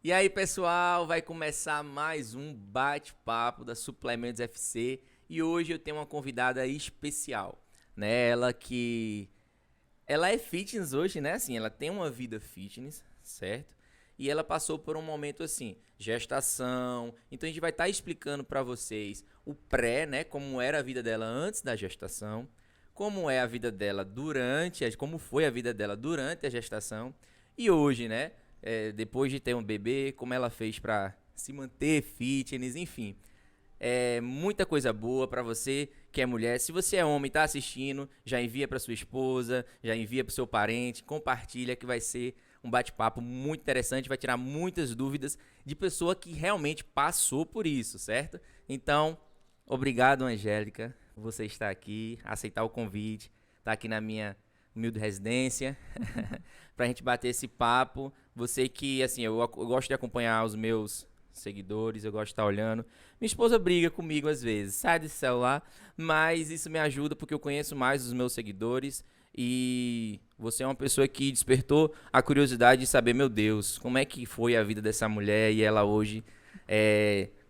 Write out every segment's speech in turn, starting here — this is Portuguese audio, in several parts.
E aí, pessoal, vai começar mais um bate-papo da Suplementos FC e hoje eu tenho uma convidada especial, né? Ela é fitness hoje, né? Assim, ela tem uma vida fitness, certo? E ela passou por um momento assim, gestação. Então a gente vai estar explicando para vocês o pré, né? Como era a vida dela antes da gestação, como é a vida dela como foi a vida dela durante a gestação e hoje, né? Depois de ter um bebê, como ela fez para se manter fitness, enfim. Muita coisa boa pra você que é mulher. Se você é homem e tá assistindo, já envia pra sua esposa, já envia pro seu parente, compartilha que vai ser um bate-papo muito interessante, vai tirar muitas dúvidas de pessoa que realmente passou por isso, certo? Então, obrigado, Angélica, por você estar aqui, aceitar o convite, estar aqui na minha humilde residência, pra gente bater esse papo. Você que, assim, eu gosto de acompanhar os meus seguidores, eu gosto de estar olhando. Minha esposa briga comigo às vezes, sai desse celular, mas isso me ajuda porque eu conheço mais os meus seguidores e você é uma pessoa que despertou a curiosidade de saber, meu Deus, como é que foi a vida dessa mulher e ela hoje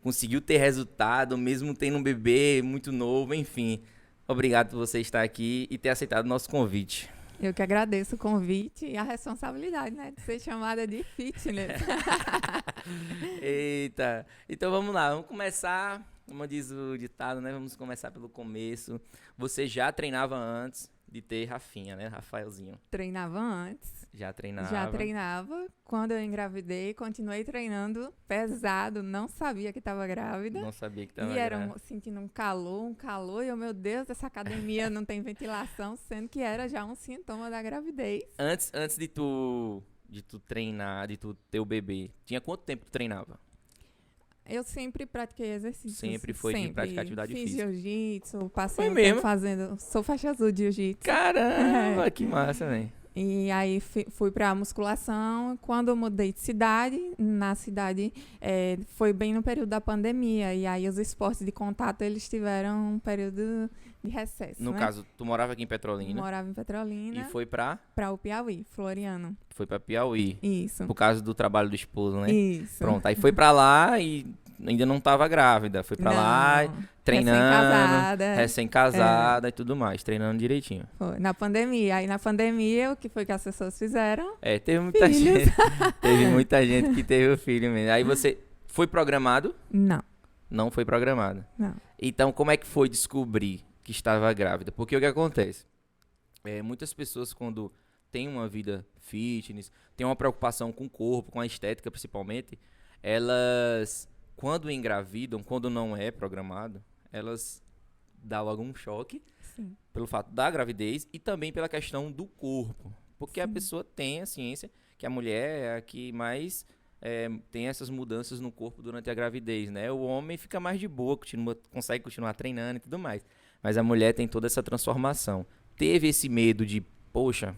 conseguiu ter resultado, mesmo tendo um bebê muito novo, enfim. Obrigado por você estar aqui e ter aceitado o nosso convite. Eu que agradeço o convite e a responsabilidade, né, de ser chamada de fitness. Eita, então vamos lá, vamos começar, como diz o ditado, né? Vamos começar pelo começo. Você já treinava antes de ter Rafinha, né? Rafaelzinho. Treinava antes, Já treinava. já treinava. Quando eu engravidei, continuei treinando pesado, não sabia que estava grávida. Não sabia que tava E era grávida. sentindo um calor, e eu, meu Deus, essa academia não tem ventilação, sendo que era já um sintoma da gravidez. Antes de tu treinar, de tu ter o bebê, tinha quanto tempo tu treinava? Eu sempre pratiquei exercícios. Sempre foi de praticar atividade Fiz física. jiu-jitsu, passei Foi um mesmo? tempo fazendo. Sou faixa azul de jiu-jitsu. Caramba, que massa, velho. E aí fui pra musculação. Quando eu mudei de cidade, foi bem no período da pandemia. E aí os esportes de contato, eles tiveram um período de recesso, No né? caso, tu morava aqui em Petrolina Morava em e Petrolina, foi pra o Piauí, Floriano. Piauí, Isso, por causa do trabalho do esposo, né? isso. Pronto, aí foi pra lá e ainda não tava grávida. Foi pra lá Não, treinando, recém-casada. recém-casada e tudo mais, treinando direitinho. Foi. Na pandemia. Aí na pandemia, o que foi que as pessoas fizeram? Teve muita Filhos. gente, teve muita gente que teve o filho mesmo. Aí você foi programado? Não, Não foi programado. não. Então, como é que foi descobrir que estava grávida? Porque o que acontece? Muitas pessoas, quando têm uma vida fitness, têm uma preocupação com o corpo, com a estética principalmente, elas, quando engravidam, quando não é programado, elas dão logo um choque Sim. pelo fato da gravidez e também pela questão do corpo. Porque a Sim. pessoa tem a ciência que a mulher é a que mais tem essas mudanças no corpo durante a gravidez, né? O homem fica mais de boa, consegue continuar treinando e tudo mais. Mas a mulher tem toda essa transformação. Teve esse medo de, poxa,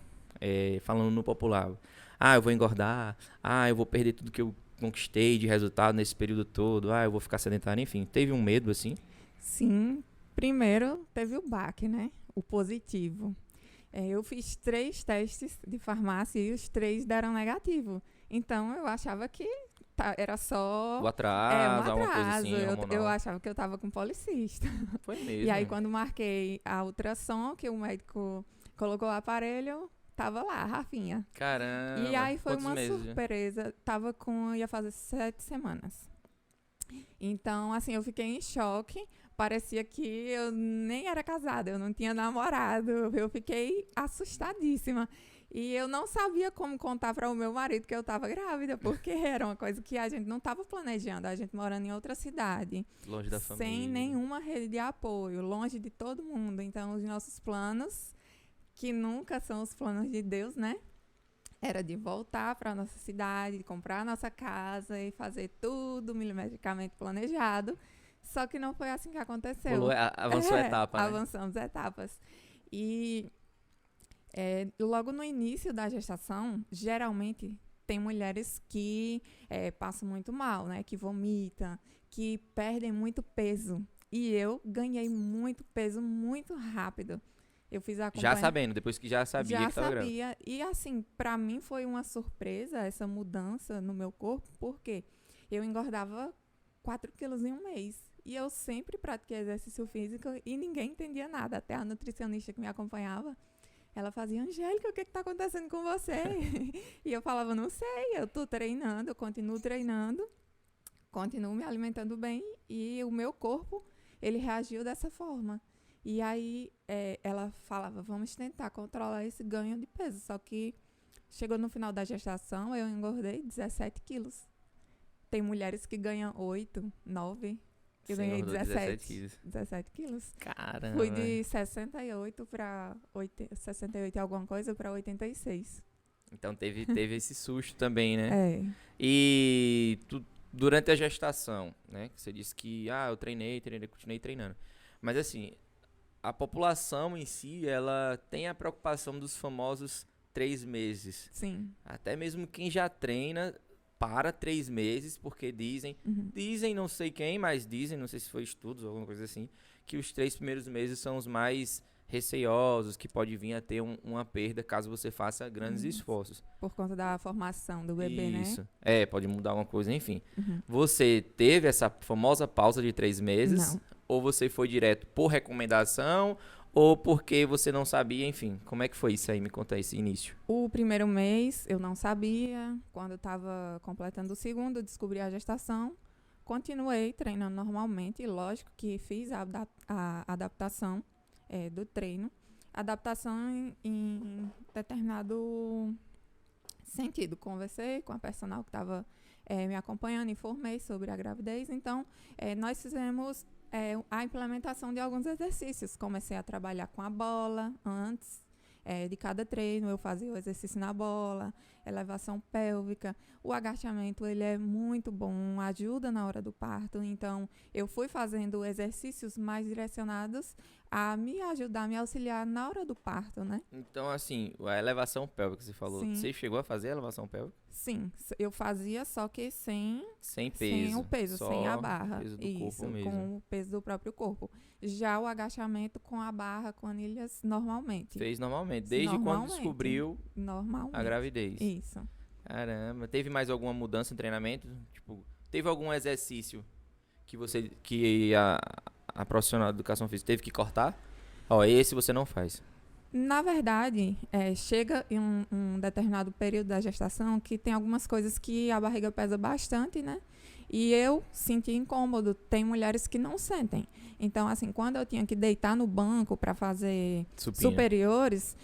falando no popular, eu vou engordar, eu vou perder tudo que eu conquistei de resultado nesse período todo, eu vou ficar sedentário, enfim. Teve um medo assim? Sim. Primeiro teve o baque, né? O positivo. Eu fiz 3 testes de farmácia e os 3 deram negativo. Então eu achava que era só O um atraso, alguma coisa atraso. assim, Eu hormonal. achava que eu estava com policista. Foi mesmo. E aí quando marquei a ultrassom, que o médico colocou o aparelho, tava lá, Rafinha. Caramba. E aí foi Quantos uma meses? surpresa. Ia fazer 7 semanas. Então, assim, eu fiquei em choque. Parecia que eu nem era casada, eu não tinha namorado. Eu fiquei assustadíssima. E eu não sabia como contar para o meu marido que eu estava grávida, porque era uma coisa que a gente não estava planejando. A gente morando em outra cidade, Longe da família. sem nenhuma rede de apoio, longe de todo mundo. Então, os nossos planos, que nunca são os planos de Deus, né? Era de voltar para a nossa cidade, de comprar a nossa casa e fazer tudo milimetricamente planejado. Só que não foi assim que aconteceu. Avançou a etapa, né? Avançamos etapas. E logo no início da gestação, geralmente tem mulheres que passam muito mal, né? Que vomitam, que perdem muito peso. E eu ganhei muito peso muito rápido. Eu fiz a Já acompanhamento. sabendo, depois que já sabia Já que tava grávida. sabia. E assim, pra mim foi uma surpresa essa mudança no meu corpo, porque eu engordava 4 quilos em um mês. E eu sempre pratiquei exercício físico e ninguém entendia nada. Até a nutricionista que me acompanhava, ela fazia, Angélica, o que tá acontecendo com você? E eu falava, não sei, eu tô treinando, eu continuo treinando, continuo me alimentando bem e o meu corpo, ele reagiu dessa forma. E aí ela falava, vamos tentar controlar esse ganho de peso. Só que chegou no final da gestação, eu engordei 17 quilos. Tem mulheres que ganham 8, 9. Eu Você ganhei engordou 17. quilos. 17 quilos. Caramba. Fui de 68 para 68 e alguma coisa para 86. Então teve esse susto também, né? É. E durante a gestação, né? Que você disse que, eu treinei, continuei treinando. Mas assim, a população em si, ela tem a preocupação dos famosos 3 meses. Sim. Até mesmo quem já treina para 3 meses, porque dizem, não sei quem, mas dizem, não sei se foi estudos ou alguma coisa assim, que os 3 primeiros meses são os mais receiosos, que pode vir a ter uma perda caso você faça grandes esforços. Por conta da formação do bebê, Isso. né? É, pode mudar alguma coisa, enfim. Você teve essa famosa pausa de 3 meses? Não. Ou você foi direto por recomendação? Ou porque você não sabia, enfim. Como é que foi isso aí? Me conta esse início. O primeiro mês eu não sabia. Quando eu estava completando o segundo, descobri a gestação. Continuei treinando normalmente. E lógico que fiz a adaptação do treino. Adaptação em determinado sentido. Conversei com a personal que estava me acompanhando, informei sobre a gravidez. Então, nós fizemos a implementação de alguns exercícios. Comecei a trabalhar com a bola antes de cada treino. Eu fazia o exercício na bola, elevação pélvica. O agachamento, ele é muito bom, ajuda na hora do parto. Então, eu fui fazendo exercícios mais direcionados a me ajudar, me auxiliar na hora do parto, né? Então, assim, a elevação pélvica que você falou. Sim. Você chegou a fazer a elevação pélvica? Sim, eu fazia, só que sem peso. sem o peso, só sem a barra. o peso do Isso, corpo mesmo. com o peso do próprio corpo. Já o agachamento com a barra, com anilhas, normalmente. Fez normalmente, desde quando Normalmente. descobriu Normalmente. a gravidez. Isso. Caramba, teve mais alguma mudança no treinamento? Tipo, teve algum exercício que a profissional de educação física teve que cortar? Ó, esse você não faz. Na verdade, chega em um determinado período da gestação que tem algumas coisas que a barriga pesa bastante, né? E eu senti incômodo. Tem mulheres que não sentem. Então, assim, quando eu tinha que deitar no banco para fazer Supino. superiores,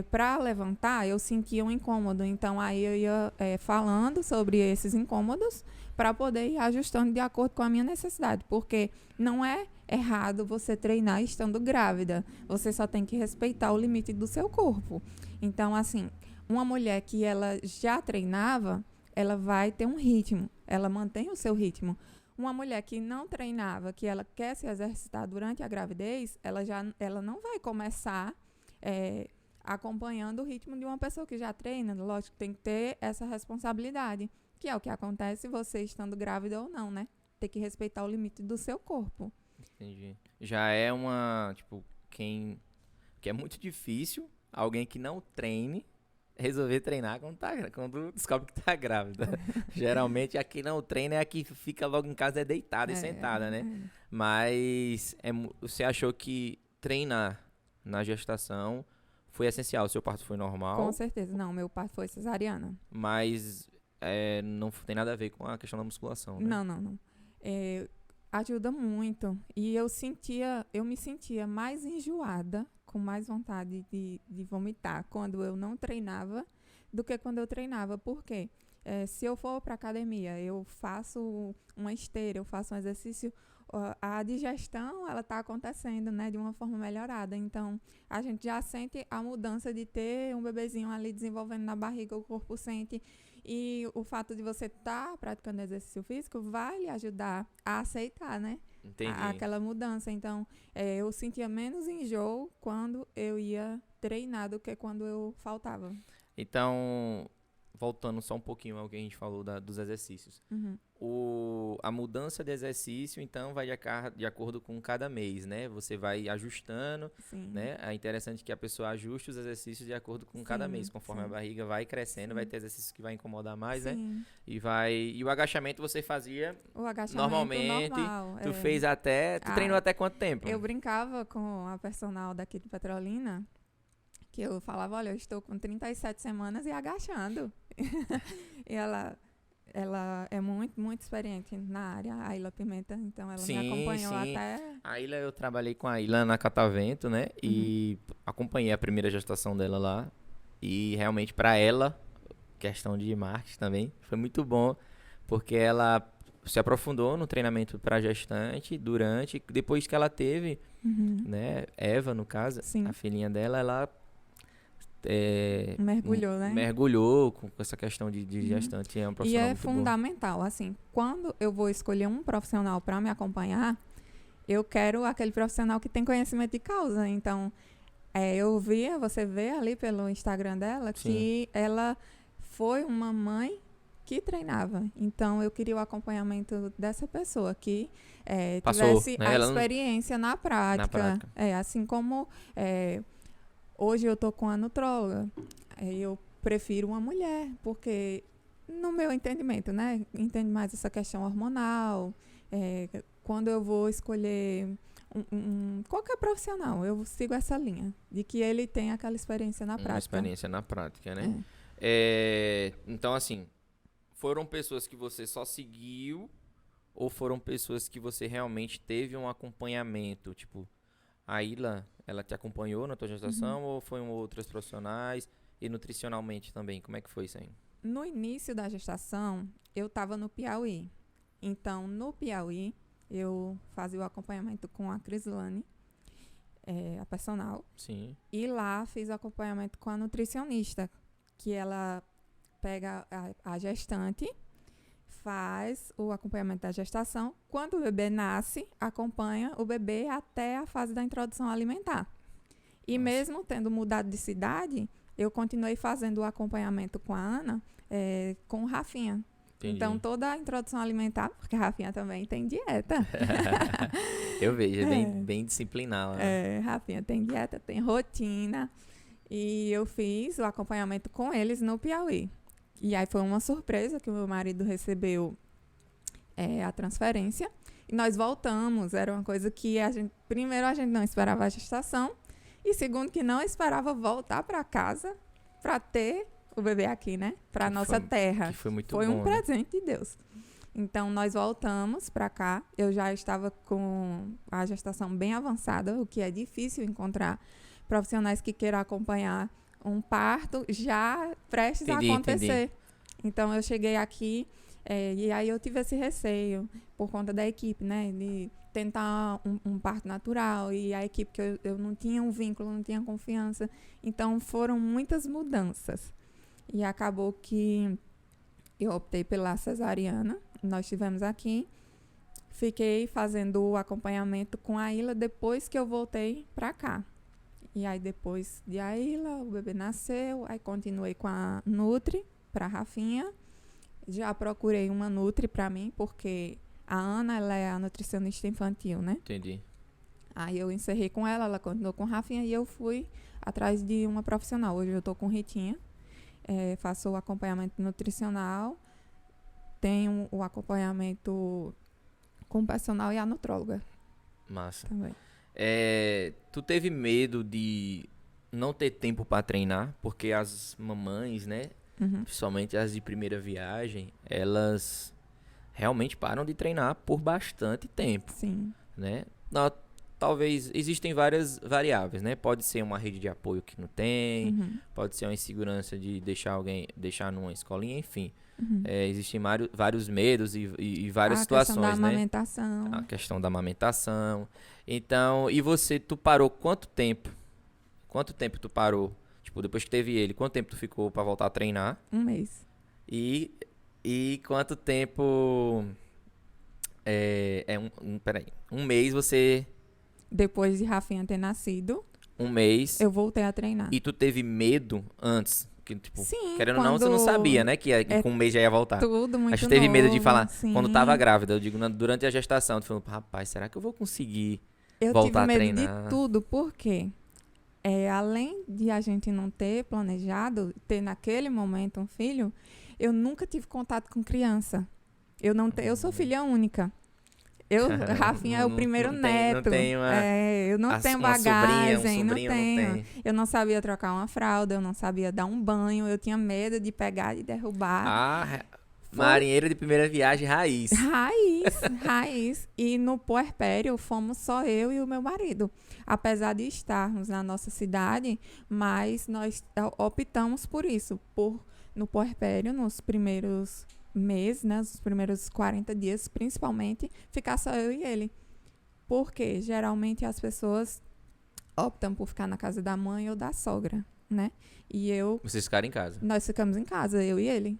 para levantar, eu sentia um incômodo. Então, aí eu ia falando sobre esses incômodos para poder ir ajustando de acordo com a minha necessidade. Porque não é errado você treinar estando grávida. Você só tem que respeitar o limite do seu corpo. Então, assim, uma mulher que ela já treinava, ela vai ter um ritmo. Ela mantém o seu ritmo. Uma mulher que não treinava, que ela quer se exercitar durante a gravidez, ela não vai começar acompanhando o ritmo de uma pessoa que já treina. Lógico que tem que ter essa responsabilidade, que é o que acontece você estando grávida ou não, né? Tem que respeitar o limite do seu corpo. Entendi. Já é que é muito difícil alguém que não treine resolver treinar quando descobre que tá grávida. Geralmente a que não treina é a que fica logo em casa deitada e sentada, né? Mas você achou que treinar na gestação foi essencial? O seu parto foi normal? Com certeza. Não, meu parto foi cesariana. Mas não tem nada a ver com a questão da musculação, né? Não. Ajuda muito. E eu me sentia mais enjoada, com mais vontade de vomitar quando eu não treinava do que quando eu treinava. Por quê? Se eu for para academia, eu faço uma esteira, eu faço um exercício, a digestão, ela está acontecendo, né, de uma forma melhorada. Então, a gente já sente a mudança de ter um bebezinho ali desenvolvendo na barriga, o corpo sente. E o fato de você estar praticando exercício físico vai lhe ajudar a aceitar, né? Entendi. Aquela mudança. Então, eu sentia menos enjoo quando eu ia treinar do que quando eu faltava. Então, voltando só um pouquinho ao que a gente falou dos exercícios. Uhum. A mudança de exercício, então, vai de acordo com cada mês, né? Você vai ajustando, Sim. né? É interessante que a pessoa ajuste os exercícios de acordo com cada Sim, mês. Conforme sim. a barriga vai crescendo, vai ter exercícios que vai incomodar mais, né? Sim. E o agachamento você fazia O agachamento normalmente. normal. Tu fez até... Tu treinou até quanto tempo? Eu brincava com a personal daqui de Petrolina, que eu falava, olha, eu estou com 37 semanas e agachando. E ela é muito, muito experiente na área, a Ilha Pimenta, então ela me acompanhou até... A Ilha, eu trabalhei com a Ilha na Catavento, né? E acompanhei a primeira gestação dela lá. E realmente para ela, questão de marketing também, foi muito bom, porque ela se aprofundou no treinamento para gestante depois que ela teve, né? Eva, no caso, Sim. a filhinha dela, ela mergulhou, né? Mergulhou com essa questão de gestante. É um profissional muito bom. Fundamental, assim, quando eu vou escolher um profissional para me acompanhar, eu quero aquele profissional que tem conhecimento de causa. Então, você vê ali pelo Instagram dela que ela foi uma mãe que treinava. Então, eu queria o acompanhamento dessa pessoa que tivesse a experiência na prática. Assim como... hoje eu tô com a nutróloga, eu prefiro uma mulher, porque no meu entendimento, né, entende mais essa questão hormonal, quando eu vou escolher qualquer profissional, eu sigo essa linha, de que ele tem aquela experiência na prática. Uma experiência na prática, né? Então, assim, foram pessoas que você só seguiu ou foram pessoas que você realmente teve um acompanhamento, tipo... A Ilha, ela te acompanhou na tua gestação ou foram outros profissionais? E nutricionalmente também, como é que foi isso aí? No início da gestação, eu estava no Piauí. Então, no Piauí, eu fazia o acompanhamento com a Crislane, a personal. Sim. E lá fiz o acompanhamento com a nutricionista, que ela pega a gestante, faz o acompanhamento da gestação. Quando o bebê nasce, acompanha o bebê até a fase da introdução alimentar. E mesmo tendo mudado de cidade, eu continuei fazendo o acompanhamento com a Ana, com o Rafinha. Entendi. Então, toda a introdução alimentar, porque a Rafinha também tem dieta. Eu vejo, bem disciplinada. Né? Rafinha tem dieta, tem rotina. E eu fiz o acompanhamento com eles no Piauí. E aí foi uma surpresa que o meu marido recebeu a transferência. E nós voltamos. Era uma coisa que primeiro a gente não esperava a gestação. E segundo que não esperava voltar para casa para ter o bebê aqui, né? Para nossa terra. Que foi muito bom. Foi um presente, né? de Deus. Então nós voltamos para cá. Eu já estava com a gestação bem avançada, o que é difícil encontrar profissionais que queiram acompanhar um parto já prestes a acontecer. Entendi. Então, eu cheguei aqui e aí eu tive esse receio por conta da equipe, né? De tentar um parto natural e a equipe que eu não tinha um vínculo, não tinha confiança. Então, foram muitas mudanças. E acabou que eu optei pela cesariana. Nós estivemos aqui. Fiquei fazendo o acompanhamento com a Ilha depois que eu voltei para cá. E aí, depois de a Ilha, o bebê nasceu. Aí, continuei com a Nutri para a Rafinha. Já procurei uma Nutri para mim, porque a Ana, ela é a nutricionista infantil, né? Entendi. Aí, eu encerrei com ela continuou com a Rafinha e eu fui atrás de uma profissional. Hoje, eu tô com Ritinha. Faço o acompanhamento nutricional. Tenho o acompanhamento com o personal e a nutróloga. Massa. Também. Tu teve medo de não ter tempo para treinar? Porque as mamães, né? Principalmente as de primeira viagem, elas realmente param de treinar por bastante tempo. Sim. Né? Talvez existem várias variáveis, né? Pode ser uma rede de apoio que não tem, pode ser uma insegurança de deixar numa escolinha, enfim. Existem vários medos e várias situações, né? A questão da amamentação. Então, e tu parou quanto tempo? Quanto tempo tu parou? Tipo, depois que teve ele, quanto tempo tu ficou pra voltar a treinar? 1 mês. E quanto tempo... Peraí. 1 mês você... Depois de Rafinha ter nascido... 1 mês... Eu voltei a treinar. E tu teve medo antes? Porque, tipo, Sim, querendo ou não, você não sabia, né? Que com um mês já ia voltar. tudo muito Acho que teve medo de novo, falar sim. quando tava grávida. Eu digo, durante a gestação, tu falou, rapaz, será que eu vou conseguir Eu tive voltar a medo de treinar? tudo, por quê? Além de a gente não ter planejado, ter naquele momento um filho, eu nunca tive contato com criança. Eu sou filha única. Rafinha é o primeiro Não neto. tem Eu não tenho uma sobrinha, bagagem, não sobrinho, tenho. não tem. Eu não sabia trocar uma fralda, eu não sabia dar um banho, eu tinha medo de pegar e derrubar. Marinheira de primeira viagem, raiz. Raiz. E no puerpério fomos só eu e o meu marido. Apesar de estarmos na nossa cidade, mas nós optamos por isso, no puerpério, nos primeiros meses, né, os primeiros 40 dias, principalmente, ficar só eu e ele. Porque geralmente as pessoas optam por ficar na casa da mãe ou da sogra, né? Vocês ficaram em casa? Nós ficamos em casa, eu e ele.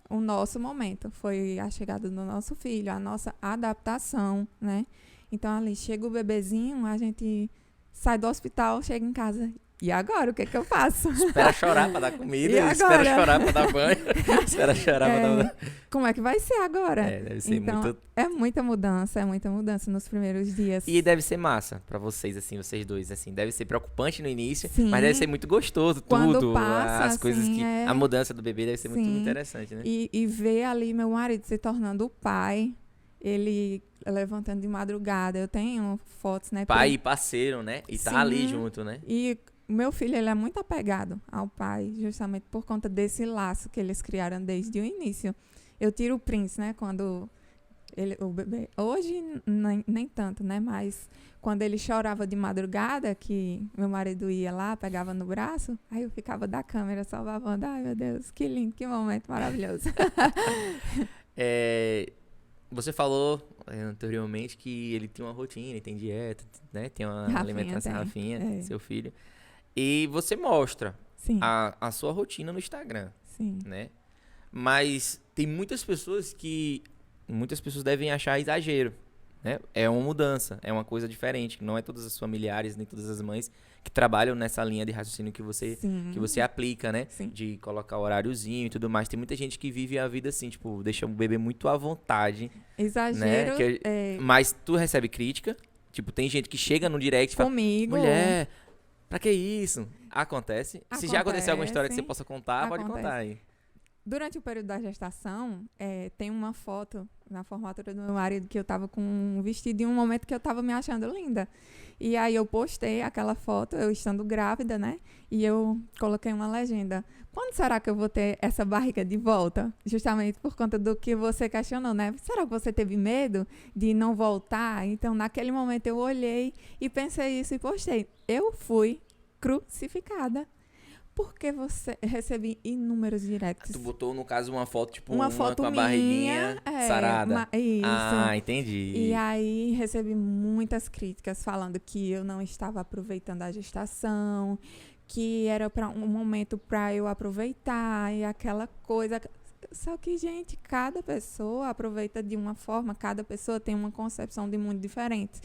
O nosso momento foi a chegada do nosso filho, a nossa adaptação, né? Então, ali chega o bebezinho, a gente sai do hospital, chega em casa. E agora, o que é que eu faço? Espera chorar pra dar comida, E agora? espera chorar pra dar banho, espera chorar pra dar banho. Como é que vai ser agora? Deve ser então, muito... é muita mudança nos primeiros dias. E deve ser massa pra vocês, assim, vocês dois, assim. Deve ser preocupante no início, Sim. mas deve ser muito gostoso, Quando tudo. passa, as coisas assim, que... A mudança do bebê deve ser muito Sim. interessante, né? E ver ali meu marido se tornando o pai, ele levantando de madrugada. Eu tenho fotos, né? Pai e parceiro, né? E tá Sim. ali junto, né? E o meu filho, ele é muito apegado ao pai, justamente por conta desse laço que eles criaram desde o início. Eu tiro o Prince, né? Quando o bebê... Hoje, nem tanto, né? Mas quando ele chorava de madrugada, que meu marido ia lá, pegava no braço, aí eu ficava da câmera só babando. Ai, meu Deus, que lindo, que momento maravilhoso. Você falou anteriormente que ele tem uma rotina, ele tem dieta, né? Tem uma alimentação, Rafinha, seu filho. E você mostra a sua rotina no Instagram, né? Mas tem muitas pessoas devem achar exagero, né? É uma mudança, é uma coisa diferente. Não é todas as familiares, nem todas as mães que trabalham nessa linha de raciocínio que você aplica, né? Sim. De colocar horáriozinho e tudo mais. Tem muita gente que vive a vida assim, tipo, deixa o bebê muito à vontade. Exagero. Né? Mas tu recebe crítica. Tipo, tem gente que chega no direct e fala, comigo. Mulher, pra que isso? Acontece. Se já aconteceu alguma história que você possa contar, pode contar aí. Durante o período da gestação, tem uma foto na formatura do meu marido que eu tava com um vestido em um momento que eu tava me achando linda. E aí eu postei aquela foto, eu estando grávida, né? E eu coloquei uma legenda. Quando será que eu vou ter essa barriga de volta? Justamente por conta do que você questionou, né? Será que você teve medo de não voltar? Então, naquele momento eu olhei e pensei isso e postei. Eu fui crucificada. Porque você recebi inúmeros directs. Tu botou, no caso, uma foto, tipo, uma foto com a minha, barriguinha sarada. Isso. Ah, entendi. E aí recebi muitas críticas falando que eu não estava aproveitando a gestação, que era um momento para eu aproveitar e aquela coisa. Só que, gente, cada pessoa aproveita de uma forma, cada pessoa tem uma concepção de mundo diferente.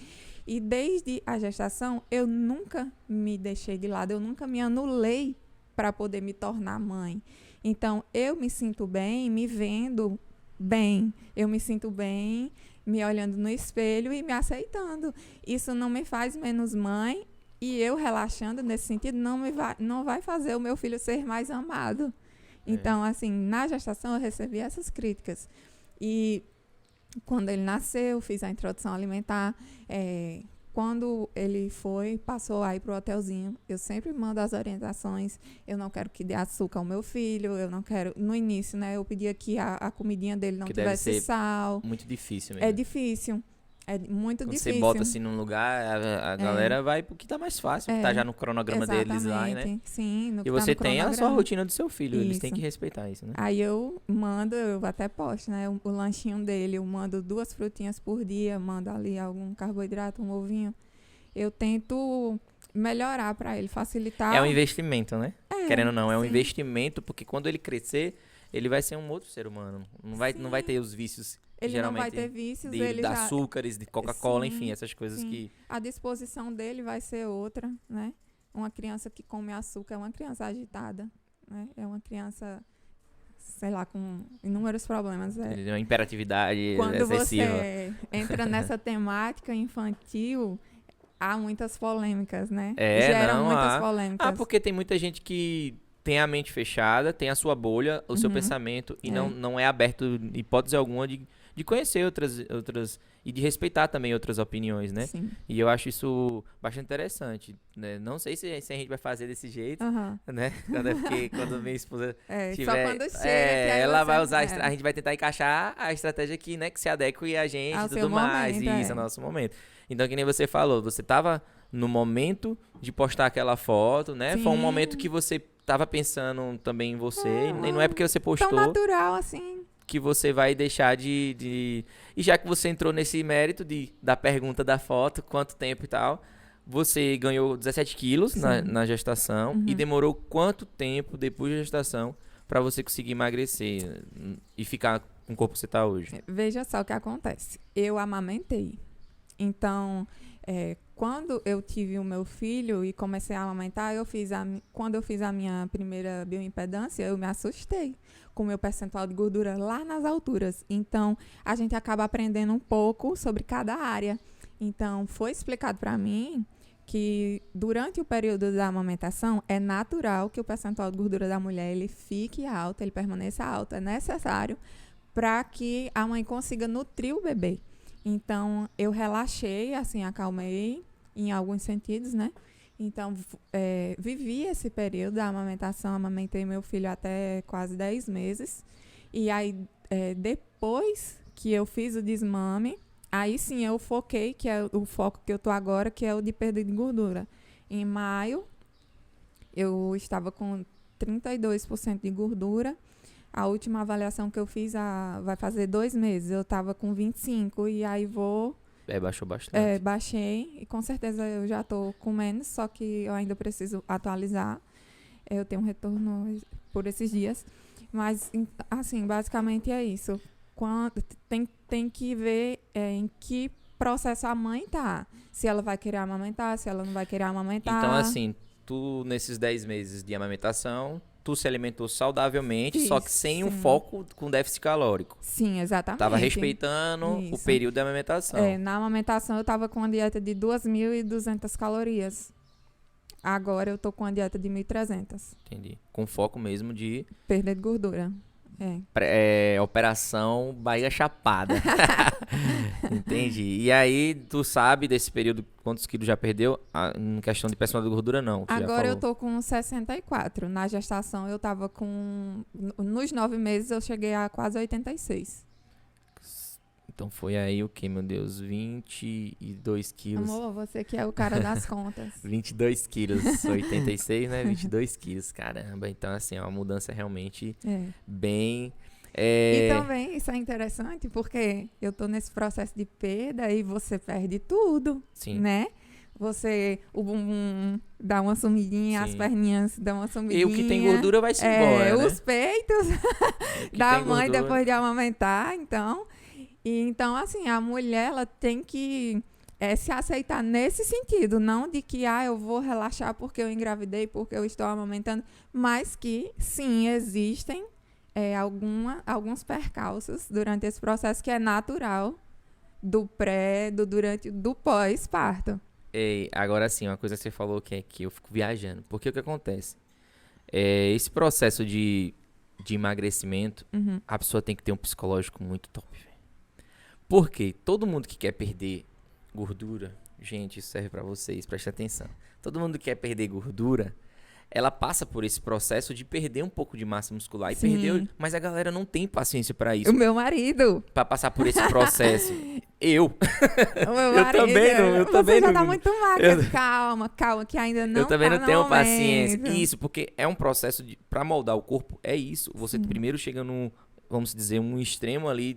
E desde a gestação, eu nunca me deixei de lado, eu nunca me anulei para poder me tornar mãe. Então, eu me sinto bem, me vendo bem. Eu me sinto bem, me olhando no espelho e me aceitando. Isso não me faz menos mãe e eu relaxando nesse sentido não vai fazer o meu filho ser mais amado. Então, assim, na gestação eu recebi essas críticas. E quando ele nasceu, fiz a introdução alimentar. Quando ele passou aí pro hotelzinho, eu sempre mando as orientações. Eu não quero que dê açúcar ao meu filho, eu não quero... No início, né, eu pedia que a comidinha dele não tivesse sal. Muito difícil mesmo. É difícil. É muito Quando difícil. Você bota assim num lugar, a galera vai pro que tá mais fácil, que tá já no cronograma deles lá, né? Sim, e você tem a sua rotina do seu filho, eles Isso. têm que respeitar isso, né? Aí eu até posto, né? O lanchinho dele, eu mando 2 frutinhas por dia, mando ali algum carboidrato, um ovinho. Eu tento melhorar para ele, facilitar. É um investimento, né? Querendo ou não, é um sim. investimento, porque quando ele crescer, ele vai ser um outro ser humano. Não vai ter os vícios, ele geralmente, não vai ter vícios, de açúcares, de Coca-Cola, enfim, essas coisas que... A disposição dele vai ser outra, né? Uma criança que come açúcar é uma criança agitada. né? É uma criança, sei lá, com inúmeros problemas. Uma hiperatividade Quando excessiva. você entra nessa temática infantil, há muitas polêmicas, né? Gera muitas polêmicas. Porque tem muita gente que tem a mente fechada, tem a sua bolha, o seu pensamento, e não é aberto, em hipótese alguma, de conhecer outras e de respeitar também outras opiniões, né? Sim. E eu acho isso bastante interessante, né? Não sei se a gente vai fazer desse jeito, né? Quando minha esposa tiver... Só quando chega, ela vai usar... A gente vai tentar encaixar a estratégia que, né, que se adeque a gente e tudo mais. Momento, isso, ao nosso momento. Então, que nem você falou, você tava no momento de postar aquela foto, né? Sim. Foi um momento que você tava pensando também em você, e não é porque você postou... Tão natural, assim... que você vai deixar de... E já que você entrou nesse mérito da pergunta da foto, quanto tempo e tal, você ganhou 17 quilos na gestação e demorou quanto tempo depois da gestação para você conseguir emagrecer e ficar com o corpo que você tá hoje? Veja só o que acontece. Eu amamentei. Então, quando eu tive o meu filho e comecei a amamentar, quando eu fiz a minha primeira bioimpedância, eu me assustei com o meu percentual de gordura lá nas alturas. Então, a gente acaba aprendendo um pouco sobre cada área. Então, foi explicado para mim que durante o período da amamentação é natural que o percentual de gordura da mulher ele fique alto, ele permaneça alto. É necessário para que a mãe consiga nutrir o bebê. Então, eu relaxei, assim, acalmei em alguns sentidos, né? Então, vivi esse período da amamentação, amamentei meu filho até quase 10 meses. E aí, depois que eu fiz o desmame, aí sim eu foquei, que é o foco que eu tô agora, que é o de perda de gordura. Em maio, eu estava com 32% de gordura. A última avaliação que eu fiz vai fazer 2 meses. Eu estava com 25 e aí baixou bastante. Baixei e com certeza eu já estou com menos, só que eu ainda preciso atualizar. Eu tenho um retorno por esses dias. Mas, assim, basicamente é isso. Tem que ver em que processo a mãe tá. Se ela vai querer amamentar, se ela não vai querer amamentar. Então, assim, tu nesses 10 meses de amamentação... Tu se alimentou saudavelmente, só que sem um foco com déficit calórico. Sim, exatamente. Tava respeitando o período da amamentação. Na amamentação eu tava com uma dieta de 2.200 calorias. Agora eu tô com uma dieta de 1.300. Entendi. Com foco mesmo de... perda de gordura. Operação Barriga Chapada. Entendi. E aí, tu sabe desse período quantos quilos já perdeu? Em questão de percentual de gordura, não. Agora eu tô com 64. Na gestação eu tava com... Nos 9 meses eu cheguei a quase 86. Então foi aí o que, meu Deus? 22 quilos. Amor, você que é o cara das contas. 22 quilos. 86, né? 22 quilos. Caramba. Então, assim, é uma mudança realmente bem... E também isso é interessante porque eu tô nesse processo de perda e você perde tudo, né? Você, o bumbum dá uma sumidinha, as perninhas dão uma sumidinha. E o que tem gordura vai se embora, né? Os peitos da mãe depois de amamentar, então... Então, assim, a mulher, ela tem que se aceitar nesse sentido, não de que, eu vou relaxar porque eu engravidei, porque eu estou amamentando, mas que, sim, existem alguns percalços durante esse processo que é natural do durante, do pós-parto. Agora sim, uma coisa que você falou que é que eu fico viajando, porque o que acontece? Esse processo de emagrecimento, a pessoa tem que ter um psicológico muito top, velho. Porque todo mundo que quer perder gordura, gente, isso serve pra vocês, presta atenção. Todo mundo que quer perder gordura, ela passa por esse processo de perder um pouco de massa muscular. E perdeu, mas a galera não tem paciência pra isso. O meu marido. Pra passar por esse processo. Eu. O meu marido. Eu também já não. Tá muito magra. Calma, que ainda não. Eu também não tenho paciência. Momento. Isso, porque é um processo pra moldar o corpo. É isso. Você primeiro chega num, vamos dizer, um extremo ali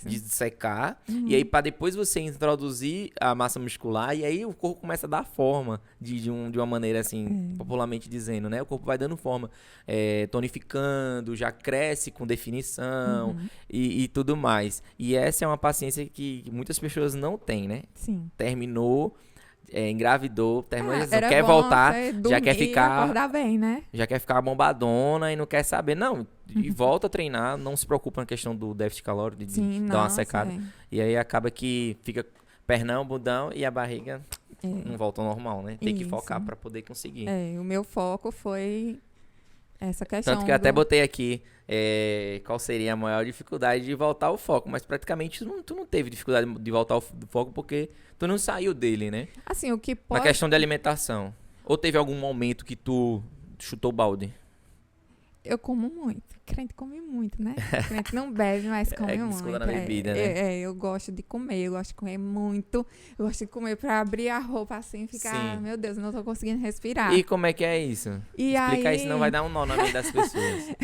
de secar. E aí, para depois você introduzir a massa muscular, e aí o corpo começa a dar forma de uma maneira assim, popularmente dizendo, né? O corpo vai dando forma, tonificando, já cresce com definição e tudo mais. E essa é uma paciência que muitas pessoas não têm, né? Sim. Terminou, engravidou, terminou, já Era quer bom voltar, você já quer dormir e ficar, acordar bem, né? já quer ficar bombadona e não quer saber, não, e volta a treinar, não se preocupa na questão do déficit calórico, de Sim, dar uma nossa, secada, e aí acaba que fica pernão, bundão e a barriga não volta ao normal, né? Tem que isso. focar pra poder conseguir. O meu foco foi essa Tanto que questão eu até do... botei aqui qual seria a maior dificuldade de voltar ao foco, mas praticamente tu não teve dificuldade de voltar ao foco porque tu não saiu dele, né? Assim, o que Na pode... questão de alimentação. Ou teve algum momento que tu chutou o balde? Eu como muito. Crente come muito, né? Crente não bebe, mas come Desconta na muito. bebida, né? Eu gosto de comer, eu gosto de comer muito. Eu gosto de comer pra abrir a roupa assim e ficar, Sim. meu Deus, eu não tô conseguindo respirar. E como é que é isso? E Explica aí, aí, senão vai dar um nó na mente das pessoas.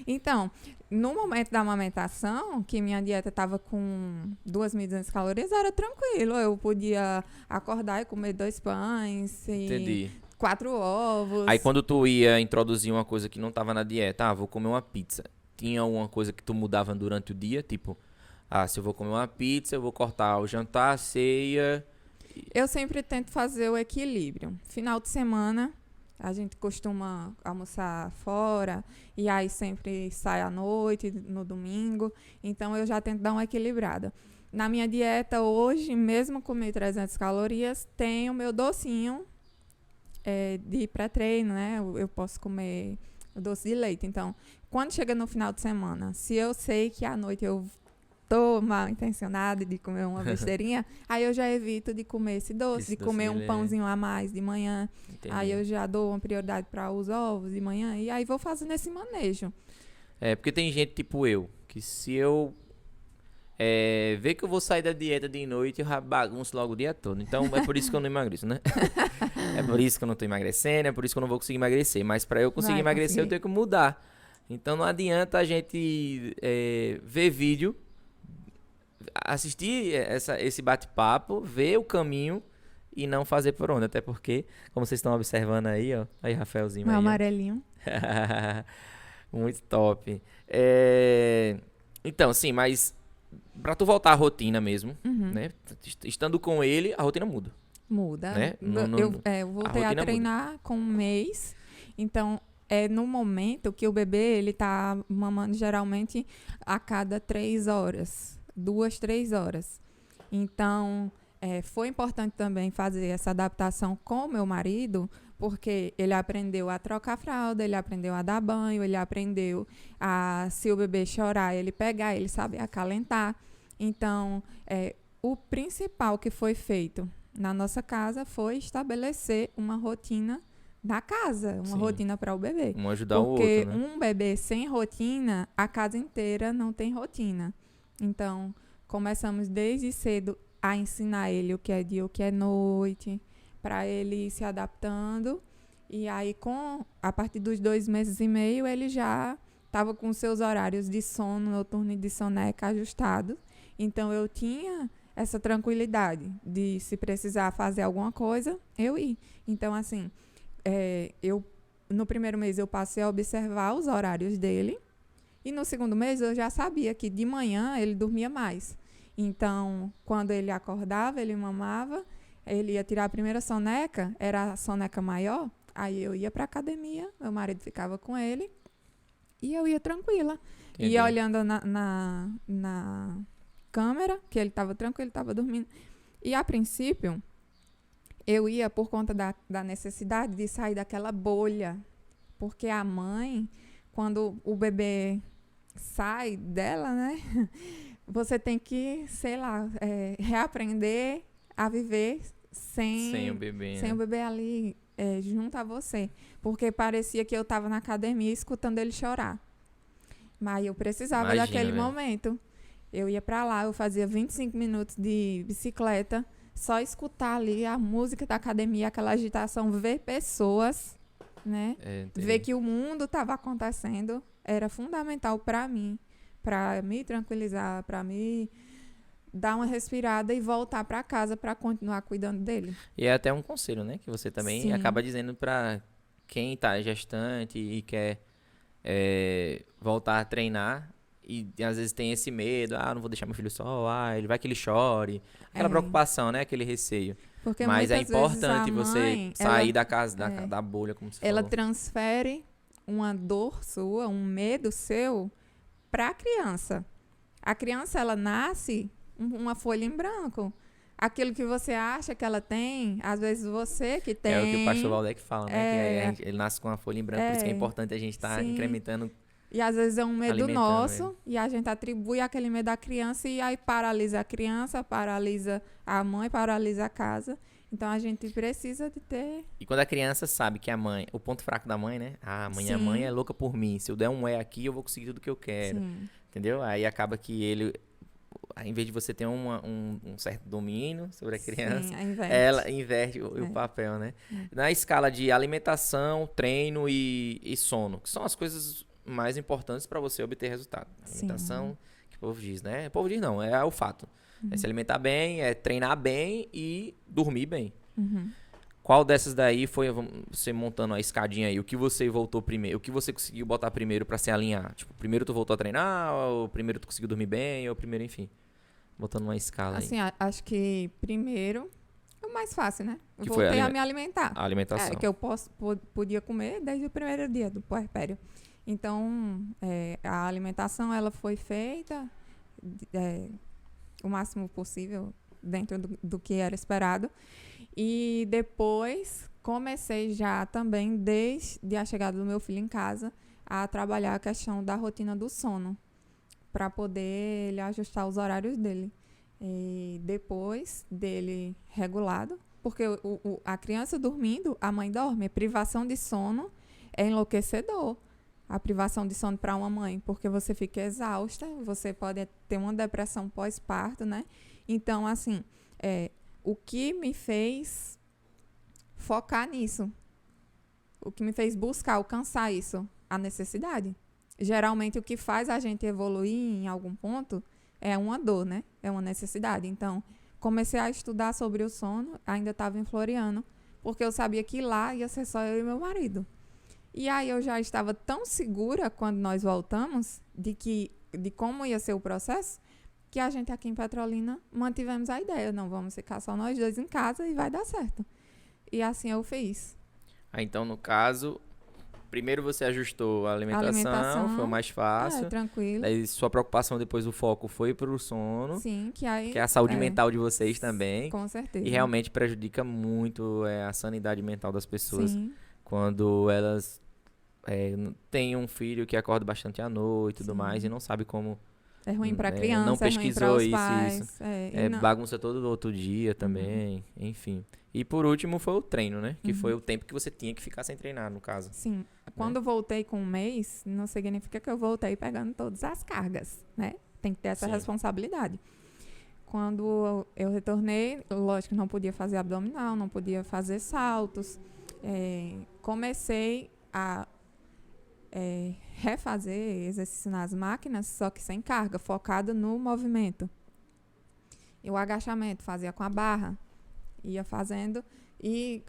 então, no momento da amamentação, que minha dieta tava com 2.200 calorias, era tranquilo. Eu podia acordar e comer 2 pães e Entendi. 4 ovos. Aí quando tu ia introduzir uma coisa que não tava na dieta, vou comer uma pizza. Tinha alguma coisa que tu mudava durante o dia? Tipo, se eu vou comer uma pizza, eu vou cortar o jantar, a ceia. Eu sempre tento fazer o equilíbrio. Final de semana, a gente costuma almoçar fora e aí sempre sai à noite, no domingo. Então eu já tento dar uma equilibrada. Na minha dieta hoje, mesmo com 1.300 calorias, tem o meu docinho de pré-treino, né? Eu posso comer o doce de leite. Então, quando chega no final de semana, se eu sei que à noite eu tô mal intencionada de comer uma besteirinha, aí eu já evito de comer esse doce, de comer um pãozinho a mais de manhã. Entendi. Aí eu já dou uma prioridade para os ovos de manhã e aí vou fazendo esse manejo. Porque tem gente tipo eu, que se eu ver que eu vou sair da dieta de noite, eu já bagunço logo o dia todo. Então é por isso que eu não emagreço, né? É por isso que eu não tô emagrecendo, é por isso que eu não vou conseguir emagrecer. Mas pra eu conseguir emagrecer, eu tenho que mudar. Então não adianta a gente ver vídeo, assistir esse bate-papo, ver o caminho e não fazer por onde. Até porque, como vocês estão observando aí, ó. Aí, Rafaelzinho. Meu aí, amarelinho. Muito top. Então, sim, mas pra tu voltar à rotina mesmo, né? Estando com ele, a rotina muda. Muda. Né? Eu voltei a treinar com um mês. Então, no momento que o bebê, ele tá mamando geralmente a cada 3 horas. 2, 3 horas. Então, foi importante também fazer essa adaptação com o meu marido, porque ele aprendeu a trocar fralda, ele aprendeu a dar banho, ele aprendeu se o bebê chorar, ele pegar, ele sabe acalentar. Então, o principal que foi feito na nossa casa foi estabelecer uma rotina da casa, uma rotina para o bebê. Um ajudar o outro, Porque né? um bebê sem rotina, a casa inteira não tem rotina. Então, começamos desde cedo a ensinar ele o que é dia, o que é noite, para ele ir se adaptando. E aí, a partir dos 2 meses e meio, ele já estava com seus horários de sono noturno e de soneca ajustados. Então, eu tinha essa tranquilidade de, se precisar fazer alguma coisa, eu ir. Então, assim, no primeiro mês eu passei a observar os horários dele. E no segundo mês eu já sabia que de manhã ele dormia mais. Então, quando ele acordava, ele mamava, ele ia tirar a primeira soneca, era a soneca maior, aí eu ia para academia, meu marido ficava com ele e eu ia tranquila. Entendi. Ia olhando na câmera, que ele estava tranquilo, estava dormindo. E a princípio, eu ia por conta da necessidade de sair daquela bolha. Porque a mãe, quando o bebê sai dela, né? Você tem que, sei lá, reaprender a viver sem o bebê, sem né? o bebê ali junto a você. Porque parecia que eu estava na academia escutando ele chorar. Mas eu precisava daquele momento. Eu ia para lá, eu fazia 25 minutos de bicicleta, só escutar ali a música da academia, aquela agitação, ver pessoas, né? Ver que o mundo estava acontecendo, era fundamental para mim, para me tranquilizar, para me dar uma respirada e voltar para casa para continuar cuidando dele. E é até um conselho, né? Que você também acaba dizendo para quem tá gestante e quer voltar a treinar. E às vezes tem esse medo, não vou deixar meu filho só, ele vai que ele chore. Aquela É. preocupação, né? Aquele receio. Porque Mas é muitas vezes importante a você mãe, sair ela, da casa, é, da bolha, como você ela falou. transfere uma dor sua, um medo seu para a criança. A criança, ela nasce uma folha em branco. Aquilo que você acha que ela tem, às vezes você que tem. É o que o pastor Valdec fala, né? É, Que ele nasce com uma folha em branco, por isso que é importante a gente estar sim. incrementando. E às vezes é um medo Alimentando nosso, ele. e a gente atribui aquele medo à criança, e aí paralisa a criança, paralisa a mãe, paralisa a casa. Então a gente precisa de ter. E quando a criança sabe que a mãe, o ponto fraco da mãe, né? A minha Sim. mãe é louca por mim. Se eu der um aqui, eu vou conseguir tudo que eu quero. Sim. Entendeu? Aí acaba que ele, em vez de você ter um certo domínio sobre a criança, Sim, inverte. ela inverte o papel, né? Na escala de alimentação, treino e sono, que são as coisas mais importantes para você obter resultado. Alimentação, que o povo diz, né? O povo diz não, é o fato. É se alimentar bem, é treinar bem e dormir bem. Qual dessas daí foi você montando a escadinha aí? O que você voltou primeiro? O que você conseguiu botar primeiro pra se alinhar? Tipo, primeiro tu voltou a treinar, ou primeiro tu conseguiu dormir bem, ou primeiro, enfim. Botando uma escala aí. Assim, acho que primeiro é o mais fácil, né? Eu Que foi voltei a me alimentar. A alimentação. Que eu podia comer desde o primeiro dia do puerpério. Então, a alimentação, ela foi feita o máximo possível dentro do que era esperado. E depois comecei já também, desde a chegada do meu filho em casa, a trabalhar a questão da rotina do sono, para poder ele ajustar os horários dele. E depois dele regulado, porque a criança dormindo, a mãe dorme. Privação de sono é enlouquecedor. A privação de sono para uma mãe, porque você fica exausta, você pode ter uma depressão pós-parto, né? Então, assim, o que me fez focar nisso, o que me fez buscar alcançar isso, a necessidade. Geralmente, o que faz a gente evoluir em algum ponto é uma dor, né? É uma necessidade. Então, comecei a estudar sobre o sono, ainda estava em Floriano, porque eu sabia que lá ia ser só eu e meu marido. E aí eu já estava tão segura quando nós voltamos de como ia ser o processo, que a gente aqui em Petrolina mantivemos a ideia. Não, vamos ficar só nós dois em casa e vai dar certo. E assim eu fiz. Então, no caso, primeiro você ajustou a alimentação, foi o mais fácil. Tranquilo. Daí sua preocupação depois, o foco foi pro sono. Sim, que aí... Que é a saúde mental de vocês também. Com certeza. E realmente prejudica muito a sanidade mental das pessoas. Sim. Quando elas têm um filho que acorda bastante à noite e tudo mais e não sabe como... É ruim pra criança, não é ruim para os pais. isso. Bagunça todo outro dia também, enfim. E por último foi o treino, né? Que foi o tempo que você tinha que ficar sem treinar, no caso. Sim. Quando eu voltei com um mês, não significa que eu voltei pegando todas as cargas, né? Tem que ter essa responsabilidade. Quando eu retornei, lógico que não podia fazer abdominal, não podia fazer saltos. Comecei a refazer exercício nas máquinas, só que sem carga, focado no movimento. E o agachamento fazia com a barra, ia fazendo e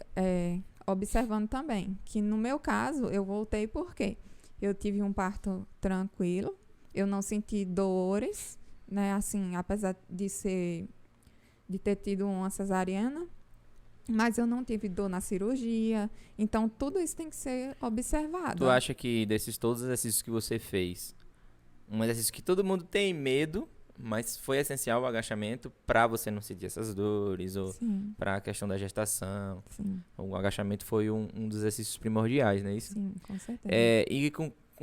observando também, que no meu caso eu voltei porque eu tive um parto tranquilo, eu não senti dores, né, assim, apesar de ter tido uma cesariana, mas eu não tive dor na cirurgia. Então, tudo isso tem que ser observado. Tu acha que todos os exercícios que você fez, um exercício que todo mundo tem medo, mas foi essencial o agachamento para você não sentir essas dores, ou para a questão da gestação? Sim. O agachamento foi um dos exercícios primordiais, não é isso? Sim, com certeza. E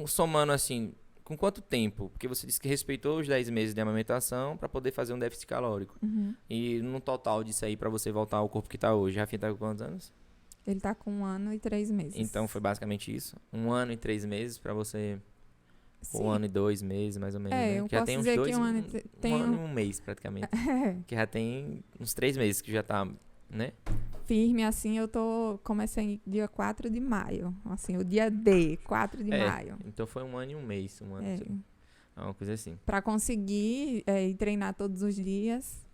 somando assim, com quanto tempo? Porque você disse que respeitou os 10 meses de amamentação para poder fazer um déficit calórico. E no total disso aí, para você voltar ao corpo que tá hoje, Rafinha tá com quantos anos? Ele tá com 1 ano e 3 meses. Então foi basicamente isso? 1 ano e 3 meses para você... Sim. 1 ano e 2 meses, mais ou menos, né? Eu que já posso tem uns dizer 2, que 1 ano um ano e 1 mês, praticamente. Que já tem uns 3 meses que já tá, né? Firme, assim, comecei dia 4 de maio. Assim, o dia D, 4 de maio. Então foi 1 ano e 1 mês. Uma coisa assim. Pra conseguir ir treinar todos os dias.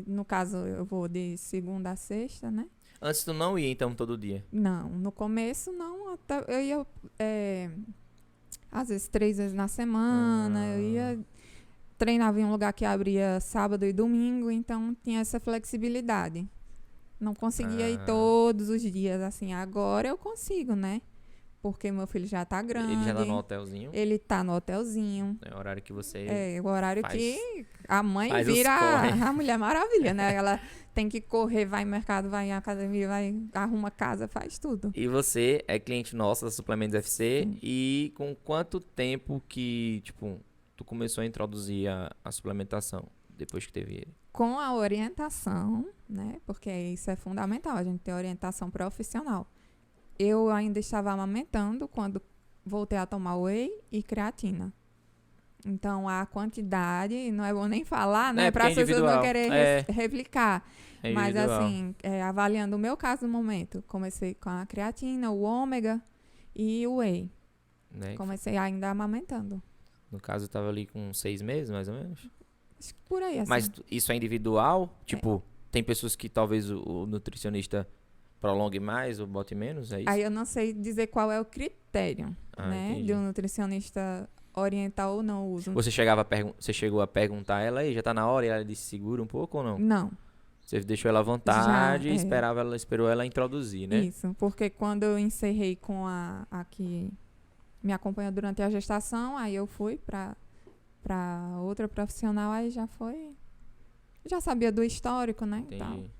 No caso, eu vou de segunda a sexta, né? Antes tu não ia, então, todo dia? Não, no começo não. Eu ia Às vezes 3 vezes na semana. Eu ia, treinava em um lugar que abria sábado e domingo, então tinha essa flexibilidade. Não conseguia ir todos os dias, assim. Agora eu consigo, né? Porque meu filho já tá grande. Ele já tá no hotelzinho? Ele tá no hotelzinho. É o horário que você É, o horário faz, que a mãe faz os vira corre. a Mulher Maravilha, né? Ela tem que correr, vai em mercado, vai em academia, vai, arruma casa, faz tudo. E você é cliente nossa da Suplementos FC. Sim. E com quanto tempo que, tipo, tu começou a introduzir a suplementação depois que teve ele? Com a orientação, né? Porque isso é fundamental, a gente ter orientação profissional. Eu ainda estava amamentando quando voltei a tomar whey e creatina. Então, a quantidade, não é bom nem falar, né? É, Para as porque é pessoas não individual. querer É. replicar. É Mas, individual. assim, avaliando o meu caso no momento, comecei com a creatina, o ômega e o whey. Né? Comecei ainda amamentando. No caso, eu tava ali com 6 meses, mais ou menos. Acho que por aí, assim. Mas isso é individual? Tipo, tem pessoas que talvez o nutricionista prolongue mais ou bote menos, é isso? Aí eu não sei dizer qual é o critério, né? Entendi. De um nutricionista orientar ou não o uso. Você chegou a perguntar ela aí, já tá na hora, e ela disse segura um pouco ou não? Não, Você deixou ela à vontade Já, e esperou ela introduzir, né? isso. Porque quando eu encerrei com a que me acompanhou durante a gestação, aí eu fui pra outra profissional, aí já foi... Já sabia do histórico, né? e tal. Entendi.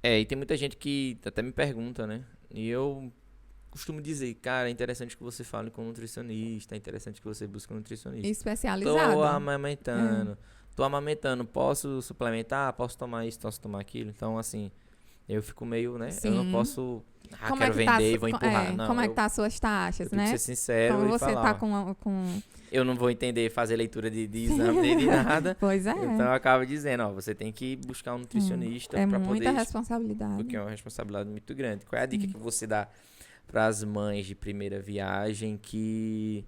É, e tem muita gente que até me pergunta, né? E eu costumo dizer, cara, é interessante que você fale com um nutricionista, é interessante que você busque um nutricionista. Especializado. Tô amamentando, posso suplementar, posso tomar isso, posso tomar aquilo. Então, assim, eu fico meio, né? Eu não Sim. posso, Como quero é que tá vender e su- vou co- empurrar. é, Não, como é que eu, tá as suas eu taxas, tenho que né? ser sincero Como e você falar. tá com... Eu não vou entender fazer leitura de exame nem de nada. Pois é. Então eu acabo dizendo, ó, você tem que buscar um nutricionista É pra muita poder, responsabilidade. porque é uma responsabilidade muito grande. Qual é a dica que você dá para as mães de primeira viagem que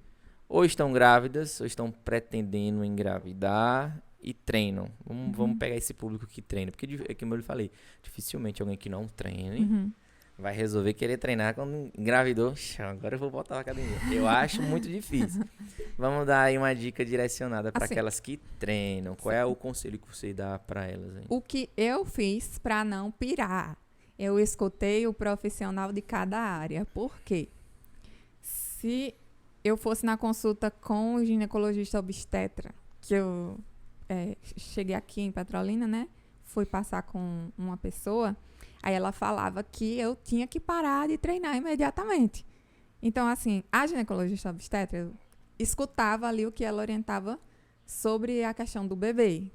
ou estão grávidas ou estão pretendendo engravidar e treinam? Vamos pegar esse público que treina, porque é como eu lhe falei, dificilmente alguém que não treine Uhum. vai resolver querer treinar quando engravidou. Agora eu vou voltar à academia. Eu acho muito difícil. Vamos dar aí uma dica direcionada para Assim, aquelas que treinam. Qual é o conselho que você dá para elas aí? O que eu fiz para não pirar? Eu escutei o profissional de cada área. Por quê? Se eu fosse na consulta com o ginecologista obstetra, que eu cheguei aqui em Petrolina, né? Fui passar com uma pessoa, aí ela falava que eu tinha que parar de treinar imediatamente. Então, assim, a ginecologista obstetra, eu escutava ali o que ela orientava sobre a questão do bebê.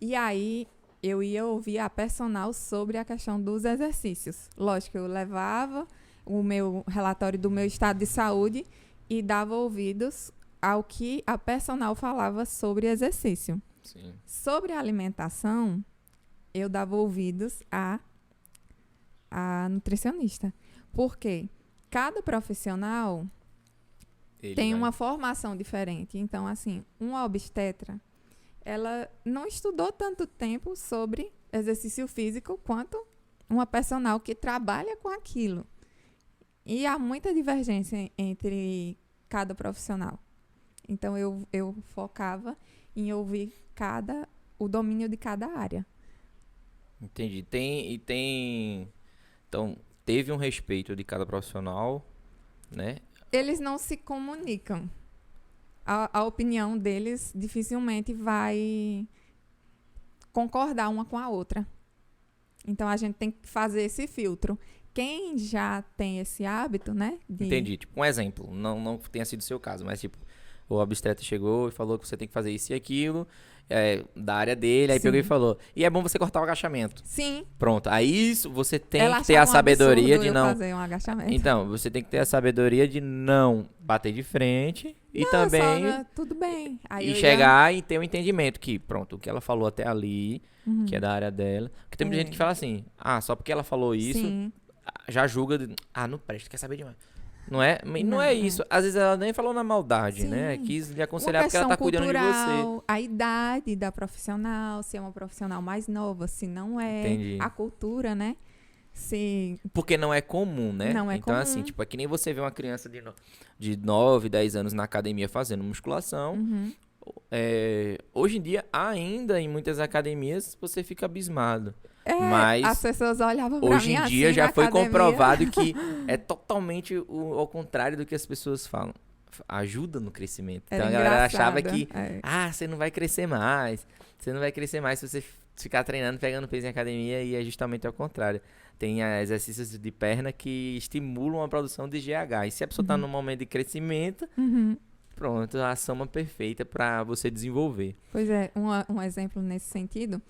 E aí, eu ia ouvir a personal sobre a questão dos exercícios. Lógico, eu levava o meu relatório do meu estado de saúde e dava ouvidos ao que a personal falava sobre exercício. Sim. Sobre a alimentação, eu dava ouvidos à nutricionista. Porque cada profissional Ele tem vai- uma formação diferente. Então, assim, uma obstetra, ela não estudou tanto tempo sobre exercício físico quanto uma personal que trabalha com aquilo. E há muita divergência entre cada profissional. Então, eu focava em ouvir o domínio de cada área. Entendi. Então, teve um respeito de cada profissional, né? Eles não se comunicam. A opinião deles dificilmente vai concordar uma com a outra. Então, a gente tem que fazer esse filtro. Quem já tem esse hábito, né? Entendi. Tipo, um exemplo. Não tenha sido o seu caso, mas tipo, o obstetra chegou e falou que você tem que fazer isso e aquilo, da área dele, aí Sim. pegou e falou, e é bom você cortar o agachamento. Sim. Pronto. Aí isso você tem Ela que ter a achava um sabedoria absurdo de eu não. fazer um agachamento. Então, você tem que ter a sabedoria de não bater de frente e Não, também só, né, tudo bem. Aí eu ia- chegar e ter um entendimento que, pronto, o que ela falou até ali, Uhum. que é da área dela. Porque tem muita gente que fala assim, só porque ela falou isso, Sim. já julga, não presta, quer saber demais. Não é? Mas não Não, é é. isso. Às vezes ela nem falou na maldade, né? Sim. Quis lhe Uma aconselhar porque ela questão tá cuidando de você. cultural, a idade da profissional, se é uma profissional mais nova, se não é, Entendi. a cultura, né? Porque não é comum, né? Não é então, comum. assim, tipo, é que nem você vê uma criança de 9, 10 anos na academia fazendo musculação. Uhum. Hoje em dia, ainda em muitas academias, você fica abismado. As Mas pessoas olhavam pra mim hoje em dia assim, já na foi academia. comprovado que é totalmente ao contrário do que as pessoas falam. Ajuda no crescimento. Era Então a galera engraçado, achava que, é. você não vai crescer mais. Você não vai crescer mais se você ficar treinando, pegando peso em academia, e é justamente ao contrário. Tem exercícios de perna que estimulam a produção de GH. E se a pessoa está Uhum. num momento de crescimento, Uhum. pronto, a soma perfeita para você desenvolver. Pois é, um exemplo nesse sentido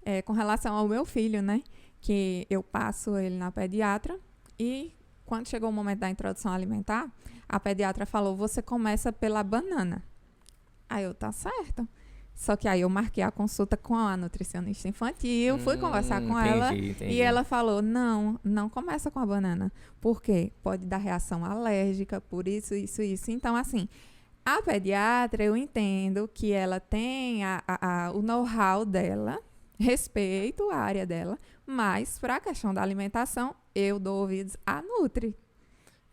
é com relação ao meu filho, né? Que eu passo ele na pediatra e quando chegou o momento da introdução alimentar, a pediatra falou, você começa pela banana. Aí eu, tá certo. Só que aí eu marquei a consulta com a nutricionista infantil, fui conversar com ela Entendi. e ela falou, não começa com a banana. Por quê? Pode dar reação alérgica, por isso. Então, assim, a pediatra, eu entendo que ela tem o know-how dela, respeito a área dela, mas para a questão da alimentação, eu dou ouvidos à Nutri.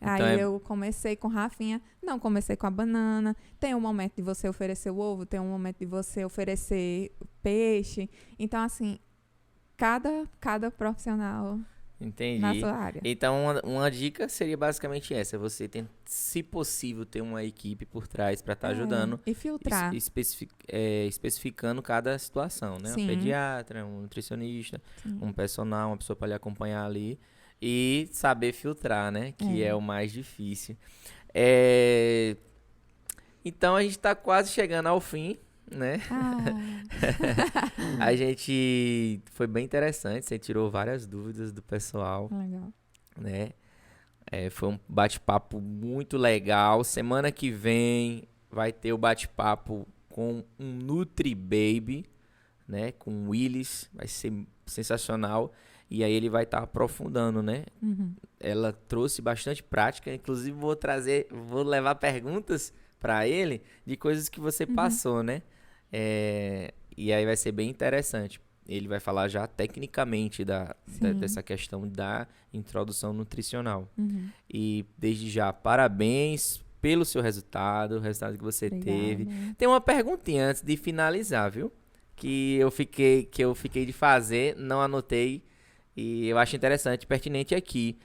Então Aí eu comecei com Rafinha, não comecei com a banana. Tem um momento de você oferecer o ovo, tem um momento de você oferecer peixe. Então, assim, cada profissional Entendi. na sua área. Então, uma dica seria basicamente essa. Você tem, se possível, ter uma equipe por trás para estar ajudando. E filtrar. Especificando cada situação, né? Sim. Um pediatra, um nutricionista, Sim. um personal, uma pessoa para lhe acompanhar ali. E saber filtrar, né? Que é o mais difícil. Então, a gente está quase chegando ao fim, né? A gente... Foi bem interessante. Você tirou várias dúvidas do pessoal. Legal. Né? Foi um bate-papo muito legal. Semana que vem vai ter o bate-papo com um Nutri Baby, né? Com o Willis. Vai ser sensacional. E aí ele vai estar aprofundando, né? Uhum. Ela trouxe bastante prática. Inclusive vou levar perguntas para ele de coisas que você passou, né? E aí vai ser bem interessante. Ele vai falar já tecnicamente dessa questão da introdução nutricional. Uhum. E desde já, parabéns pelo seu resultado, o resultado que você teve. Tem uma perguntinha antes de finalizar, viu? Que eu fiquei de fazer, não anotei. E eu acho interessante, pertinente aqui.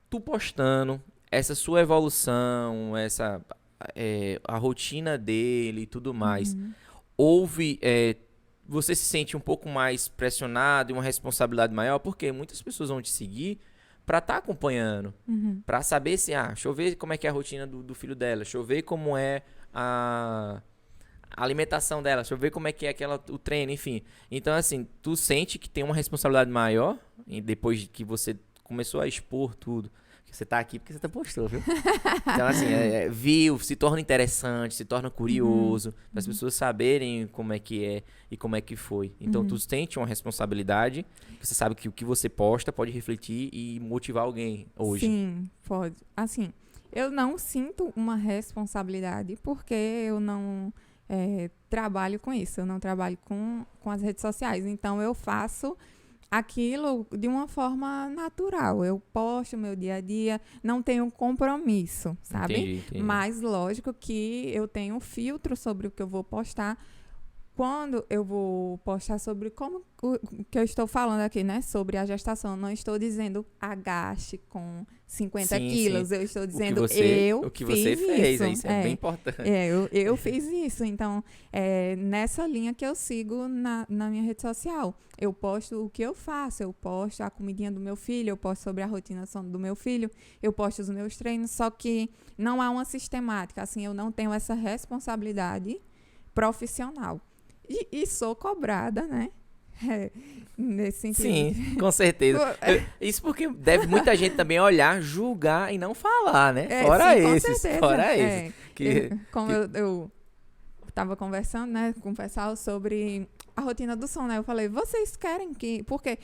Tu postando essa sua evolução, a rotina dele e tudo mais. Você se sente um pouco mais pressionado e uma responsabilidade maior? Porque muitas pessoas vão te seguir para estar acompanhando. Para saber se, deixa eu ver como é que é a rotina do filho dela. Deixa eu ver como é a alimentação dela. Deixa eu ver como é que é o treino, enfim. Então, assim, tu sente que tem uma responsabilidade maior depois que você começou a expor tudo. Você tá aqui porque você postou, viu? Então, assim, viu, se torna interessante, se torna curioso, para as pessoas saberem como é que é e como é que foi. Então, tu sente uma responsabilidade, você sabe que o que você posta pode refletir e motivar alguém hoje. Sim, pode. Assim, eu não sinto uma responsabilidade porque eu não trabalho com isso, eu não trabalho com as redes sociais. Então, eu faço aquilo de uma forma natural. Eu posto o meu dia a dia, não tenho compromisso, sabe? Entendi. Mas lógico que eu tenho um filtro sobre o que eu vou postar. Quando eu vou postar sobre como o que eu estou falando aqui, né? Sobre a gestação. Não estou dizendo agache com 50 quilos. Eu estou dizendo o que você fez. Isso é bem importante. Eu fiz isso. Então, nessa linha que eu sigo na minha rede social. Eu posto o que eu faço. Eu posto a comidinha do meu filho. Eu posto sobre a rotina do meu filho. Eu posto os meus treinos. Só que não há uma sistemática. Assim, eu não tenho essa responsabilidade profissional. E sou cobrada, né? Nesse sentido. Sim, com certeza. Isso porque deve muita gente também olhar, julgar e não falar, né? Fora esses. Como eu estava conversando, né, com o pessoal sobre a rotina do sono, né? Eu falei, vocês querem que... Porque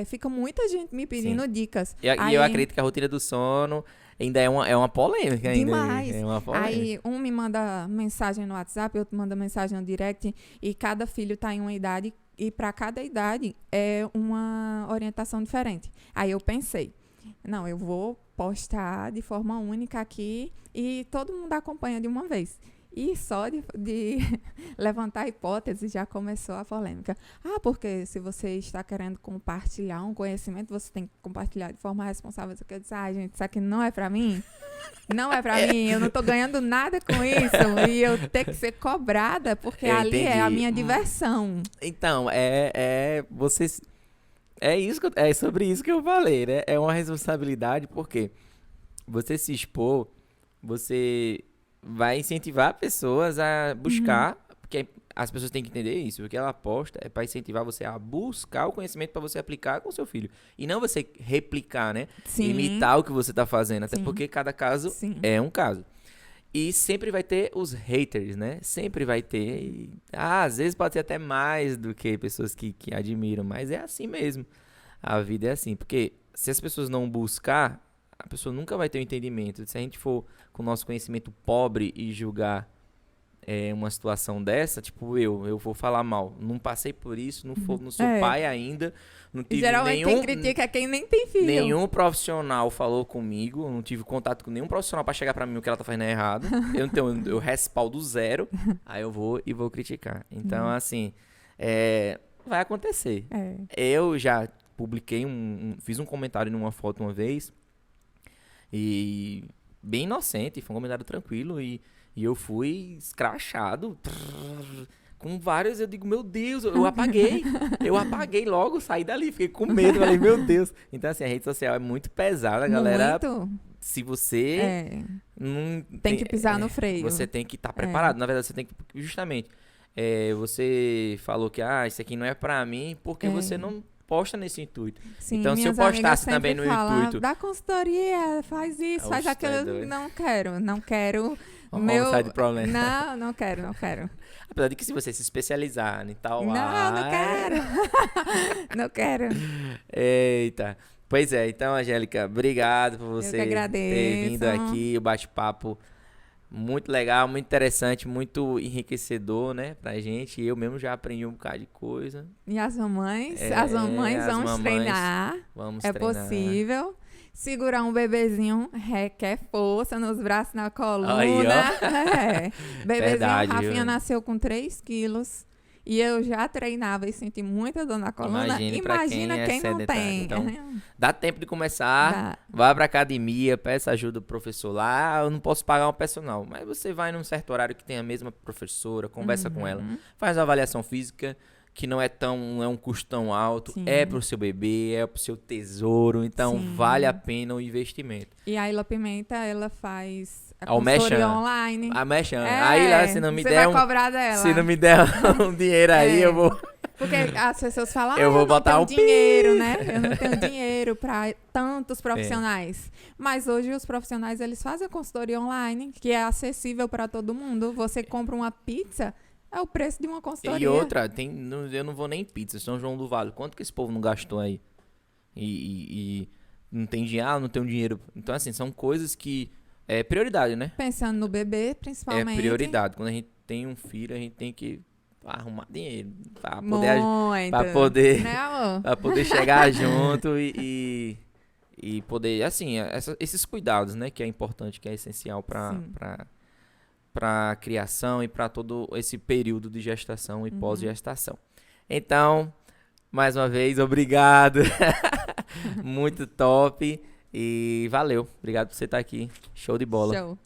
fica muita gente me pedindo dicas. E eu acredito que a rotina do sono ainda é uma polêmica. Demais. É uma polêmica. Aí me manda mensagem no WhatsApp, outro manda mensagem no direct, e cada filho está em uma idade E para cada idade é uma orientação diferente. Aí eu pensei, não, eu vou postar de forma única aqui e todo mundo acompanha de uma vez. E só de levantar a hipótese já começou a polêmica. Ah, porque se você está querendo compartilhar um conhecimento, você tem que compartilhar de forma responsável. Eu disse, gente, isso aqui não é pra mim. Não é pra mim, eu não tô ganhando nada com isso. E eu tenho que ser cobrada, porque Eu ali é a entendi. minha diversão. Então, vocês. É sobre isso que eu falei, né? É uma responsabilidade, porque você se expor, você vai incentivar pessoas a buscar, porque as pessoas têm que entender isso, o que ela aposta é para incentivar você a buscar o conhecimento para você aplicar com seu filho. E não você replicar, né? Sim. Imitar o que você tá fazendo, até Sim. porque cada caso Sim. é um caso. E sempre vai ter os haters, né? Sempre vai ter. Às vezes pode ser até mais do que pessoas que admiram, mas é assim mesmo. A vida é assim. Porque se as pessoas não buscar, a pessoa nunca vai ter o entendimento. Se a gente for com o nosso conhecimento pobre e julgar uma situação dessa, tipo eu vou falar mal. Não passei por isso, não sou pai ainda, não E tive geralmente quem critica é quem nem tem filho. nenhum profissional falou comigo, não tive contato com nenhum profissional pra chegar pra mim o que ela tá fazendo é errado. Eu respaldo zero, aí eu vou criticar. Então, assim, vai acontecer. Eu já publiquei fiz um comentário numa foto uma vez, e bem inocente, foi um comentário tranquilo, e eu fui escrachado, com vários, eu digo, meu Deus, eu apaguei logo, saí dali, fiquei com medo, falei, meu Deus. Então, assim, a rede social é muito pesada, galera. Muito. Se você não tem que pisar no freio. Você tem que estar preparado. Na verdade, você tem que, justamente, você falou que, isso aqui não é pra mim, porque você não posta nesse intuito. Sim, então, se eu postasse também no intuito... Dá consultoria, faz isso, faz aquilo. Não quero. Vamos sair de problema. Não quero. Apesar de que se você se especializar em tal Não quero. Não quero. Eita. Pois é, então, Angélica, obrigado por você ter vindo aqui, o bate-papo muito legal, muito interessante, muito enriquecedor, né, pra gente. Eu mesmo já aprendi um bocado de coisa. E as mamães? Vamos treinar. É possível. Segurar um bebezinho requer força nos braços, na coluna. Aí, Bebezinho, Verdade, Rafinha nasceu com 3 quilos. E eu já treinava e senti muita dor na coluna. Imagina quem não tem. Então, dá tempo de começar. Vá pra academia, peça ajuda do professor lá. Eu não posso pagar um personal. Mas você vai num certo horário que tem a mesma professora, conversa com ela. Faz uma avaliação física, que não é um custo tão alto. Sim. É pro seu bebê, é pro seu tesouro. Então, vale a pena o investimento. E a Ilha Pimenta, ela faz a consultoria online. A Mechan. Aí lá, se não me der cobrar dela. Se não me der um dinheiro aí, eu vou... Porque as pessoas falam, eu vou botar não tenho dinheiro, né? Eu não tenho dinheiro para tantos profissionais. Mas hoje os profissionais, eles fazem a consultoria online, que é acessível para todo mundo. Você compra uma pizza... É o preço de uma consultoria. E outra, eu não vou nem em pizza, São João do Vale. Quanto que esse povo não gastou aí? E não tem dinheiro, não tem dinheiro. Então, assim, são coisas que... É prioridade, né? Pensando no bebê, principalmente. É prioridade. Quando a gente tem um filho, a gente tem que arrumar dinheiro. Pra poder, né, amor? pra poder chegar junto e poder... Assim, esses cuidados, né? Que é importante, que é essencial para a criação e para todo esse período de gestação e pós-gestação. Então, mais uma vez, obrigado. Muito top. E valeu. Obrigado por você estar aqui. Show de bola. Show.